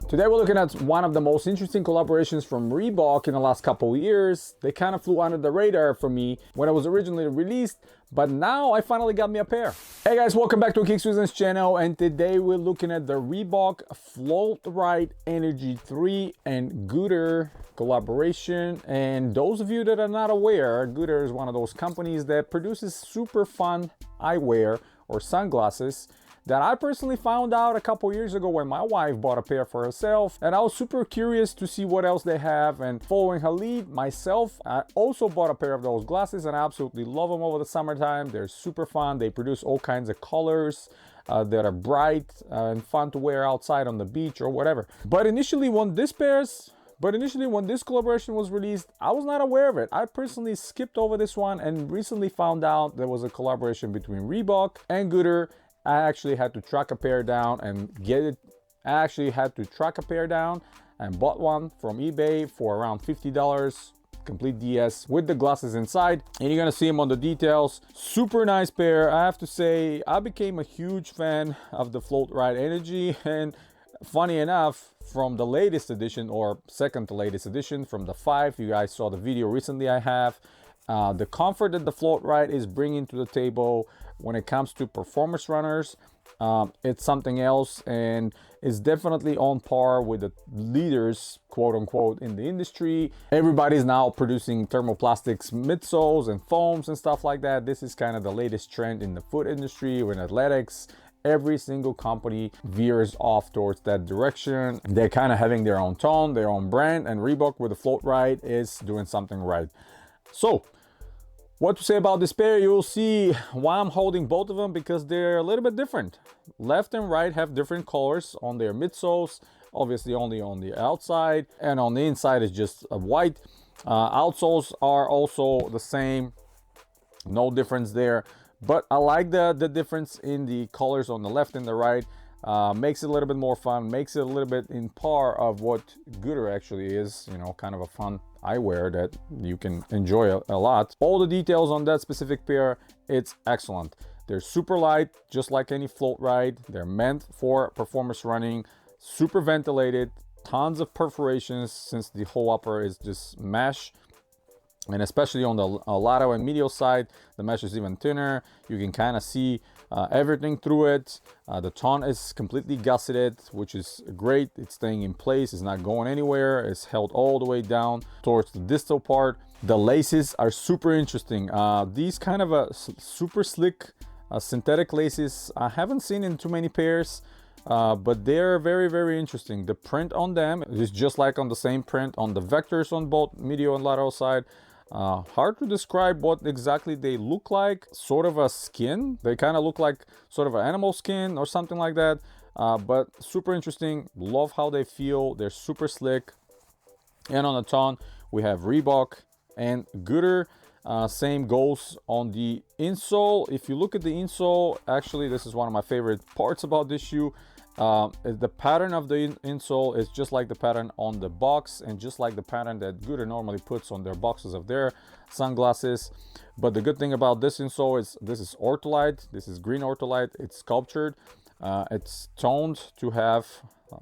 Today we're looking at one of the most interesting collaborations from Reebok in the last couple of years. They kind of flew under the radar for me when it was originally released, but now I finally got me a pair. Hey guys, welcome back to Kicks Business channel, and today we're looking at the Reebok Floatride Energy 3 and Goodr collaboration. And those of you that are not aware, Goodr is one of those companies that produces super fun eyewear or sunglasses that I personally found out a couple years ago when my wife bought a pair for herself, and I was super curious to see what else they have. And following her lead, myself, I also bought a pair of those glasses, and I absolutely love them over the summertime. They're super fun. They produce all kinds of colors that are bright and fun to wear outside on the beach or whatever. But initially when this collaboration was released, I was not aware of it. I personally skipped over this one and recently found out there was a collaboration between Reebok and Goodr. I actually had to track a pair down and get it. I actually had to track a pair down and bought one from eBay for around $50, complete DS with the glasses inside. And you're gonna see them on the details. Super nice pair. I have to say, I became a huge fan of the Floatride Energy, and funny enough, from the latest edition, or second to latest edition, from the 5, you guys saw the video recently I have, the comfort that the Floatride is bringing to the table when it comes to performance runners, it's something else, and is definitely on par with the leaders, quote unquote, in the industry. Everybody's now producing thermoplastics midsoles and foams and stuff like that. This is kind of the latest trend in the foot industry or in athletics. Every single company veers off towards that direction. They're kind of having their own tone, their own brand, and Reebok with the Floatride is doing something right. So what to say about this pair? You'll see why I'm holding both of them, because they're a little bit different. Left and right have different colors on their midsoles, obviously only on the outside, and on the inside is just a white. Outsoles are also the same, no difference there. But I like the difference in the colors on the left and the right. Makes it a little bit more fun, makes it a little bit in par of what Goodr actually is, you know, kind of a fun eyewear that you can enjoy a lot. All the details on that specific pair, it's excellent. They're super light, just like any Floatride. They're meant for performance running, super ventilated, tons of perforations since the whole upper is just mesh. And especially on the lateral and medial side, the mesh is even thinner. You can kind of see everything through it. The tone is completely gusseted, which is great. It's staying in place, it's not going anywhere. It's held all the way down towards the distal part. The laces are super interesting. These kind of super slick synthetic laces I haven't seen in too many pairs, but they're very, very interesting. The print on them is just like on the same print on the vectors on both medial and lateral side. Hard to describe what exactly they look like. Sort of a skin. They kind of look like sort of an animal skin or something like that. But super interesting. Love how they feel. They're super slick. And on the tone, we have Reebok and Goodr. Same goes on the insole. If you look at the insole, actually, this is one of my favorite parts about this shoe. The pattern of the insole is just like the pattern on the box, and just like the pattern that Goodr normally puts on their boxes of their sunglasses. But the good thing about this insole is this is ortholite. This is green ortholite. It's sculptured. It's toned to have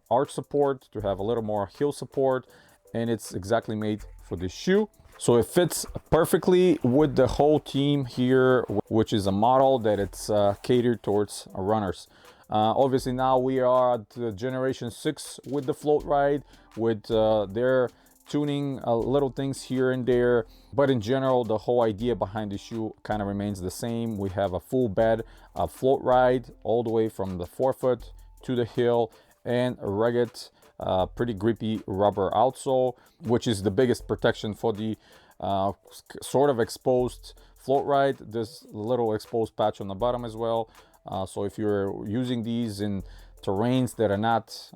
arch support, to have a little more heel support, and it's exactly made for this shoe. So it fits perfectly with the whole team here, which is a model that it's catered towards runners. Obviously now we are at generation 6 with the Floatride, with their tuning little things here and there, but in general the whole idea behind the shoe kind of remains the same. We have a full bed of Floatride all the way from the forefoot to the heel, and a rugged, pretty grippy rubber outsole, which is the biggest protection for the sort of exposed Floatride. There's a little exposed patch on the bottom as well. So if you're using these in terrains that are not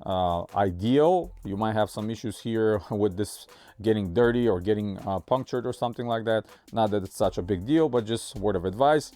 ideal, you might have some issues here with this getting dirty or getting punctured or something like that. Not that it's such a big deal, but just word of advice.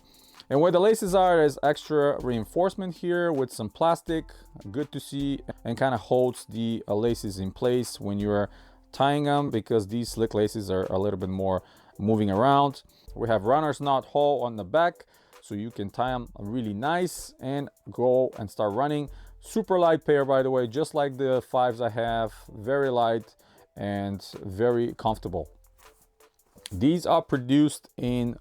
And where the laces are, there's extra reinforcement here with some plastic, good to see, and kind of holds the laces in place when you're tying them, because these slick laces are a little bit more moving around. We have runner's knot hole on the back, so you can tie them really nice and go and start running. Super light pair, by the way, just like the 5s I have. Very light and very comfortable. These are produced in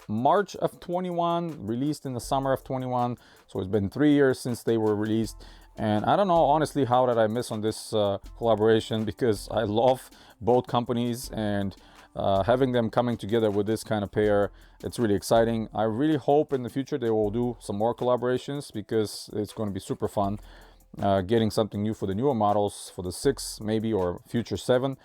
March of 21, released in the summer of 21. So it's been 3 years since they were released. And I don't know, honestly, how did I miss on this collaboration, because I love both companies, and having them coming together with this kind of pair, it's really exciting. I really hope in the future they will do some more collaborations, because it's going to be super fun getting something new for the newer models, for the 6 maybe, or future 7.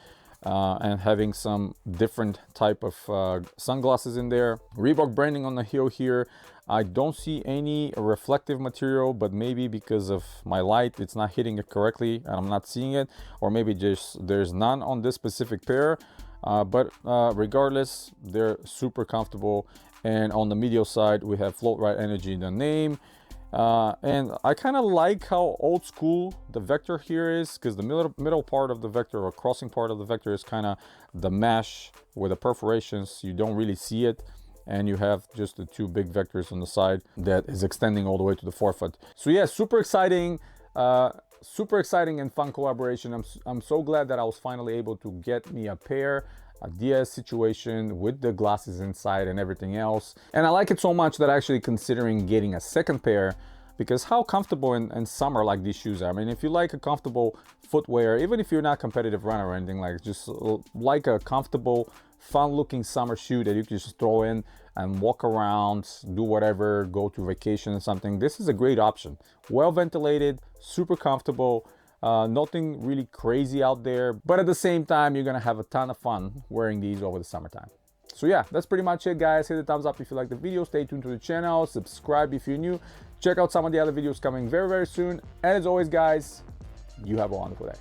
And having some different type of sunglasses in there. Reebok branding on the heel here. I don't see any reflective material, but maybe because of my light it's not hitting it correctly and I'm not seeing it, or maybe just there's none on this specific pair. But regardless, they're super comfortable. And on the medial side we have Floatride Energy in the name. And I kind of like how old school the vector here is, because the middle part of the vector, or crossing part of the vector, is kind of the mesh with the perforations. You don't really see it, and you have just the 2 big vectors on the side that is extending all the way to the forefoot. So yeah, super exciting and fun collaboration. I'm so glad that I was finally able to get me a pair. Adidas situation with the glasses inside and everything else. And I like it so much that I'm actually considering getting a second pair, because how comfortable in summer like these shoes are. I mean, if you like a comfortable footwear, even if you're not a competitive runner or anything, like just like a comfortable, fun looking summer shoe that you can just throw in and walk around, do whatever, go to vacation or something, this is a great option. Well ventilated, super comfortable. Nothing really crazy out there, but at the same time, you're gonna have a ton of fun wearing these over the summertime. So yeah, that's pretty much it, guys. Hit the thumbs up if you like the video. Stay tuned to the channel. Subscribe if you're new. Check out some of the other videos coming very, very soon. And as always, guys, you have a wonderful day.